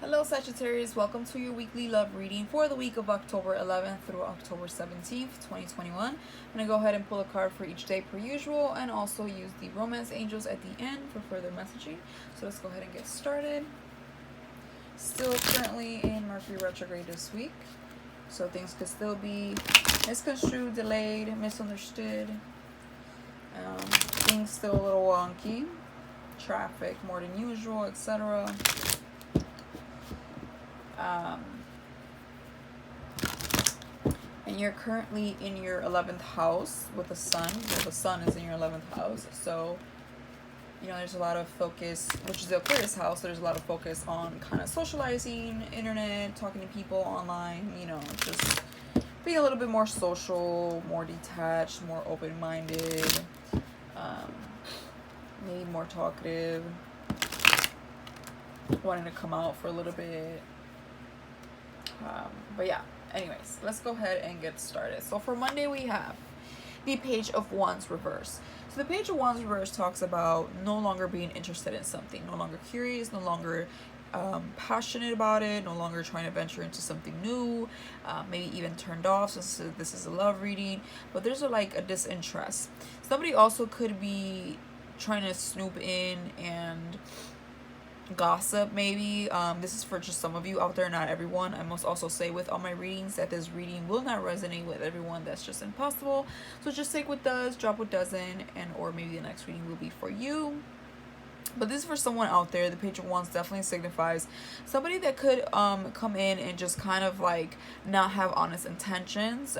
Hello Sagittarius, welcome to your weekly love reading for the week of October 11th through October 17th, 2021. I'm going to go ahead and pull a card for each day per usual and also use the romance angels at the end for further messaging. So let's go ahead and get started. Still currently in Mercury retrograde this week, so things could still be misconstrued, delayed, misunderstood. Things still a little wonky. Traffic more than usual, etc. And you're currently in your 11th house with the sun. Well, the sun is in your 11th house, so there's a lot of focus, which is the Aquarius house. There's a lot of focus on kind of socializing, internet, talking to people online, just being a little bit more social, more detached, more open-minded, maybe more talkative, wanting to come out for a little bit. But yeah, anyways, let's go ahead and get started. So for Monday, we have the Page of Wands reverse. So the Page of Wands reverse talks about no longer being interested in something, no longer curious, no longer passionate about it, no longer trying to venture into something new, maybe even turned off since this is a love reading. But there's a disinterest. Somebody also could be trying to snoop in and gossip, maybe. This is for just some of you out there, not everyone. I must also say with all my readings that this reading will not resonate with everyone. That's just impossible. So just take what does, drop what doesn't, and or maybe the next reading will be for you. But this is for someone out there. The Page of Wands definitely signifies somebody that could come in and just kind of not have honest intentions,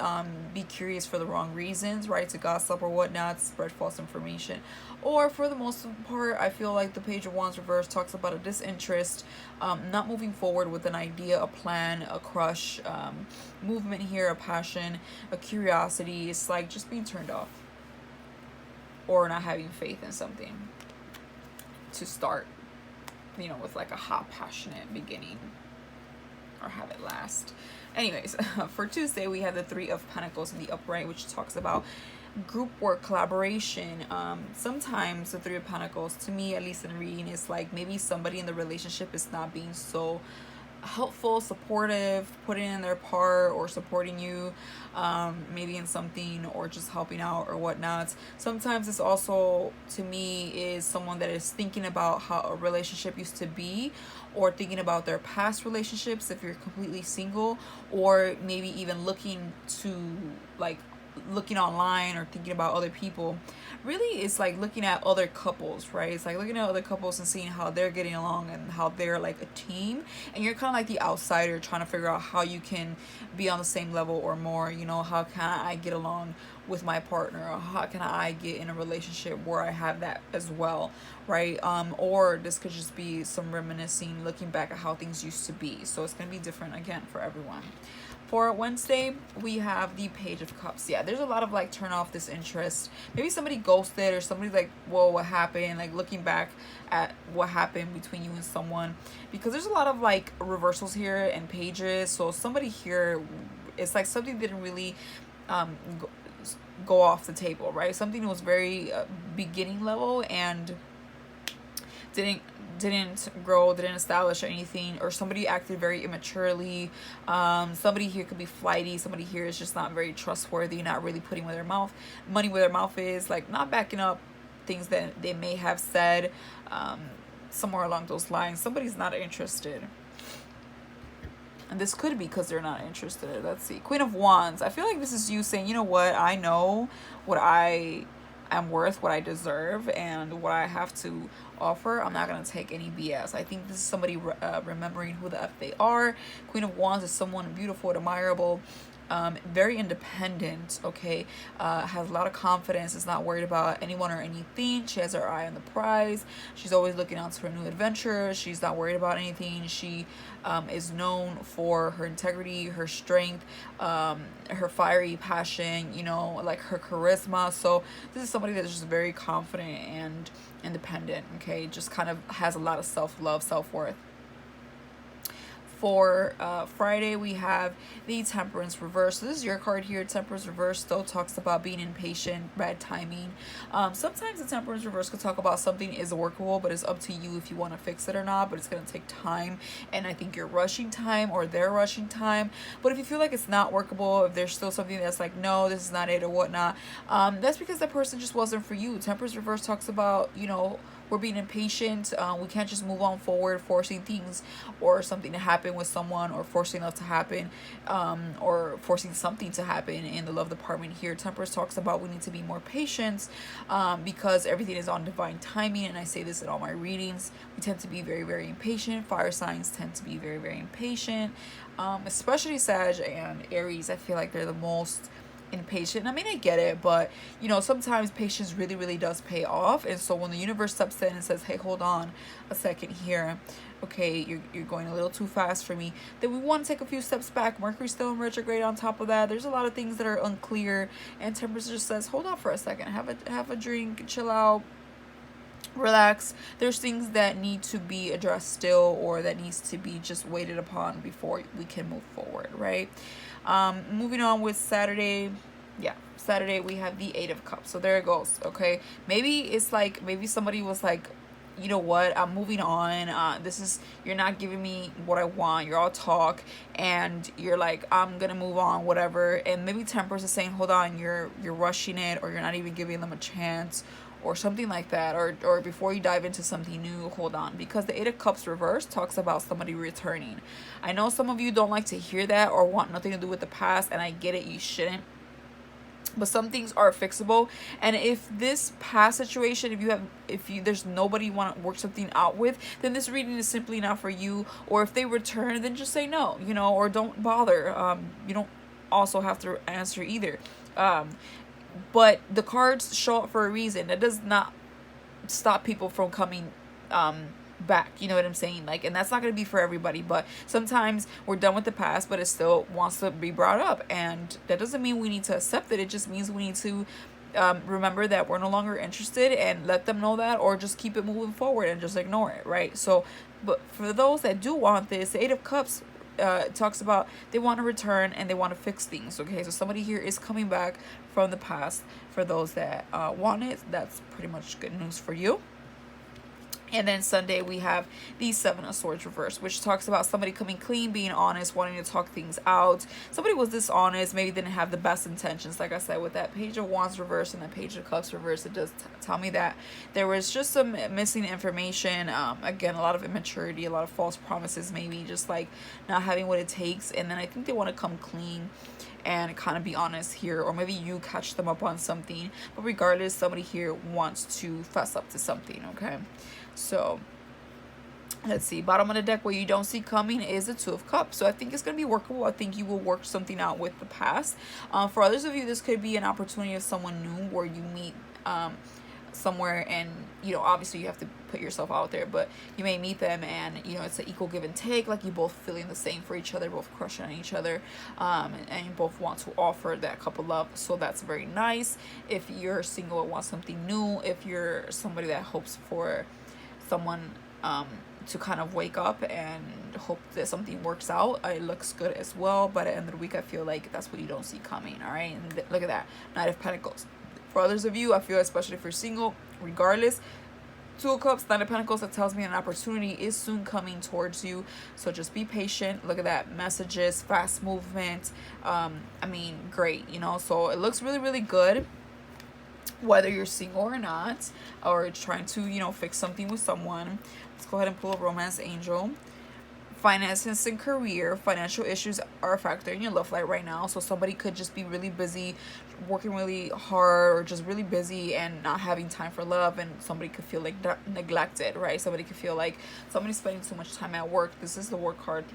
be curious for the wrong reasons, right, to gossip or whatnot, spread false information. Or for the most part, I feel like the Page of Wands reverse talks about a disinterest, not moving forward with an idea, a plan, a crush, movement here, a passion, a curiosity. It's like just being turned off or not having faith in something to start, with a hot, passionate beginning or have it last. Anyways, for Tuesday, we have the Three of Pentacles in the upright, which talks about group work, collaboration. Sometimes the Three of Pentacles, to me, at least in reading, is maybe somebody in the relationship is not being so helpful, supportive, putting in their part or supporting you, maybe in something or just helping out or whatnot. Sometimes it's also, to me, is someone that is thinking about how a relationship used to be, or thinking about their past relationships if you're completely single, or maybe even looking online or thinking about other people. Really, it's looking at other couples, right? It's looking at other couples and seeing how they're getting along and how they're a team, and you're kind of the outsider trying to figure out how you can be on the same level or more. How can I get along with my partner, or how can I get in a relationship where I have that as well, right? Or this could just be some reminiscing, looking back at how things used to be. So it's going to be different again for everyone. For Wednesday, we have the Page of Cups. Yeah, there's a lot of turn off, disinterest. Maybe somebody ghosted, or somebody's whoa, what happened? Looking back at what happened between you and someone, because there's a lot of reversals here and pages. So somebody here, it's something didn't really go off the table, right? Something that was very beginning level and didn't grow, didn't establish anything, or somebody acted very immaturely. Somebody here could be flighty. Somebody here is just not very trustworthy, not really putting money where their mouth is, not backing up things that they may have said, somewhere along those lines. Somebody's not interested. And this could be because they're not interested. Let's see. Queen of Wands. I feel like this is you saying, you know what? I know what I am worth, what I deserve, and what I have to offer. I'm not going to take any BS. I think this is somebody remembering who the F they are. Queen of Wands is someone beautiful, admirable, very independent, okay, has a lot of confidence, is not worried about anyone or anything. She has her eye on the prize. She's always looking out for new adventures. She's not worried about anything. She is known for her integrity, her strength, her fiery passion, her charisma. So this is somebody that's just very confident and independent, okay, just kind of has a lot of self-love, self-worth. For Friday, we have the Temperance Reverse. So this is your card here. Temperance Reverse still talks about being impatient, bad timing. Sometimes the Temperance Reverse could talk about something is workable, but it's up to you if you want to fix it or not. But it's going to take time, and I think you're rushing time, or they're rushing time. But if you feel like it's not workable, if there's still something that's like, no, this is not it or whatnot, that's because that person just wasn't for you. Temperance Reverse talks about, we're being impatient. We can't just move on forward, forcing things or something to happen with someone, or forcing love to happen, or forcing something to happen in the love department here. Temperance talks about we need to be more patient, because everything is on divine timing. And I say this in all my readings. We tend to be very, very impatient. Fire signs tend to be very, very impatient, especially Sag and Aries. I feel like they're the most impatient. I mean, I get it, but sometimes patience really, really does pay off. And so when the universe steps in and says, hey, hold on a second here, okay, you're going a little too fast for me, then we want to take a few steps back. Mercury's still in retrograde. On top of that, there's a lot of things that are unclear, and Temperance just says, hold on for a second, have a drink, chill out, relax. There's things that need to be addressed still, or that needs to be just waited upon before we can move forward, right? Moving on with Saturday. Saturday we have the 8 of Cups. So there it goes. Okay, maybe it's like, maybe somebody was like, you know what, I'm moving on. You're not giving me what I want. You're all talk, and you're like, I'm gonna move on, whatever. And maybe Temperance is saying, hold on, you're rushing it, or you're not even giving them a chance, or something like that, or before you dive into something new, hold on, because the 8 of Cups reverse talks about somebody returning. I know some of you don't like to hear that, or want nothing to do with the past, and I get it, you shouldn't, but some things are fixable. And if this past situation, if there's nobody you want to work something out with, then this reading is simply not for you. Or if they return, then just say no, or don't bother. You don't also have to answer either. But the cards show up for a reason. That does not stop people from coming back. You know what I'm saying? Like, and that's not going to be for everybody, but sometimes we're done with the past, but it still wants to be brought up. And that doesn't mean we need to accept it. It just means we need to remember that we're no longer interested, and let them know that, or just keep it moving forward and just ignore it, right? So, but for those that do want this, the 8 of Cups talks about they want to return and they want to fix things. Okay, so somebody here is coming back from the past. For those that want it, that's pretty much good news for you. And then Sunday we have the 7 of Swords reverse, which talks about somebody coming clean, being honest, wanting to talk things out. Somebody was dishonest, maybe didn't have the best intentions. Like I said, with that Page of Wands reverse and that Page of Cups reverse, it does tell me that there was just some missing information. Again, a lot of immaturity, a lot of false promises, maybe just like not having what it takes. And then I think they want to come clean and kind of be honest here, or maybe you catch them up on something. But regardless, somebody here wants to fess up to something, okay? So let's see, bottom of the deck, what you don't see coming is the 2 of Cups. So I think it's going to be workable. I think you will work something out with the past. For others of you, this could be an opportunity of someone new, where you meet somewhere, and obviously you have to put yourself out there, but you may meet them, and it's an equal give and take, like you both feeling the same for each other, both crushing on each other, and you both want to offer that couple love. So that's very nice. If you're single and want something new, if you're somebody that hopes for someone to kind of wake up and hope that something works out, it looks good as well. But at the end of the week, I feel like that's what you don't see coming. All right, and look at that, Knight of Pentacles. For others of you, I feel, especially if you're single, regardless, 2 of Cups, Knight of Pentacles, that tells me an opportunity is soon coming towards you. So just be patient. Look at that, messages, fast movement. I mean, great, so it looks really, really good. Whether you're single or not, or trying to, fix something with someone. Let's go ahead and pull a Romance Angel. Finances and career. Financial issues are a factor in your love life right now. So somebody could just be really busy, working really hard, or just really busy and not having time for love. And somebody could feel like neglected, right? Somebody could feel like somebody's spending too much time at work. This is the work card,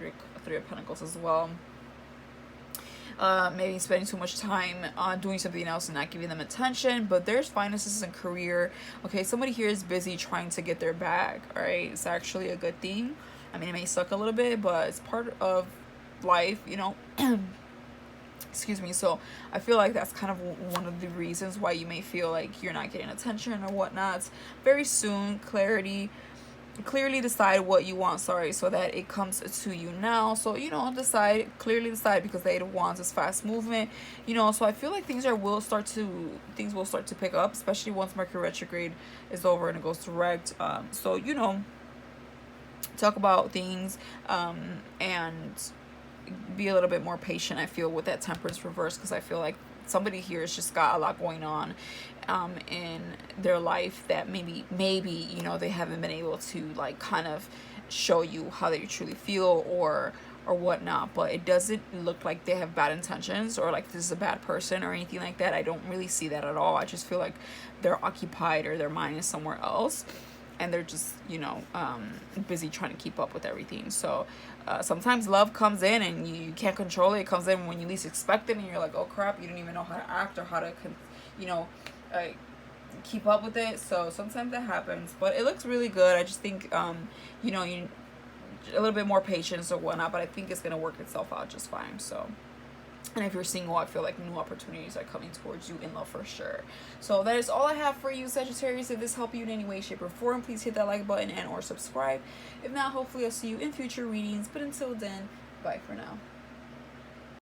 3 of Pentacles as well. Maybe spending too much time on doing something else and not giving them attention. But there's finances and career. Okay, somebody here is busy trying to get their bag. All right, it's actually a good thing. I mean, it may suck a little bit, but it's part of life, excuse me. So I feel like that's kind of one of the reasons why you may feel like you're not getting attention or whatnot. Very soon, clarity clearly decide what you want, sorry, so that it comes to you now. So, you know, clearly decide, because the Eight of Wands is fast movement, you know. So I feel like things will start to pick up, especially once Mercury retrograde is over and it goes direct. So, you know, talk about things, and be a little bit more patient, I feel, with that Temperance reverse, because I feel like somebody here has just got a lot going on in their life that maybe you know, they haven't been able to like kind of show you how they truly feel or whatnot. But it doesn't look like they have bad intentions or like this is a bad person or anything like that. I don't really see that at all. I just feel like they're occupied or their mind is somewhere else, and they're just, you know, busy trying to keep up with everything. So sometimes love comes in and you can't control it. It comes in when you least expect it, and you're like, oh crap, you don't even know how to act or how to you know, keep up with it. So sometimes that happens, but it looks really good. I just think you know, you a little bit more patience or whatnot, but I think it's gonna work itself out just fine. So, and if you're single, I feel like new opportunities are coming towards you in love for sure. So that is all I have for you, Sagittarius. If this helped you in any way, shape, or form, please hit that like button and or subscribe. If not, hopefully I'll see you in future readings. But until then, bye for now.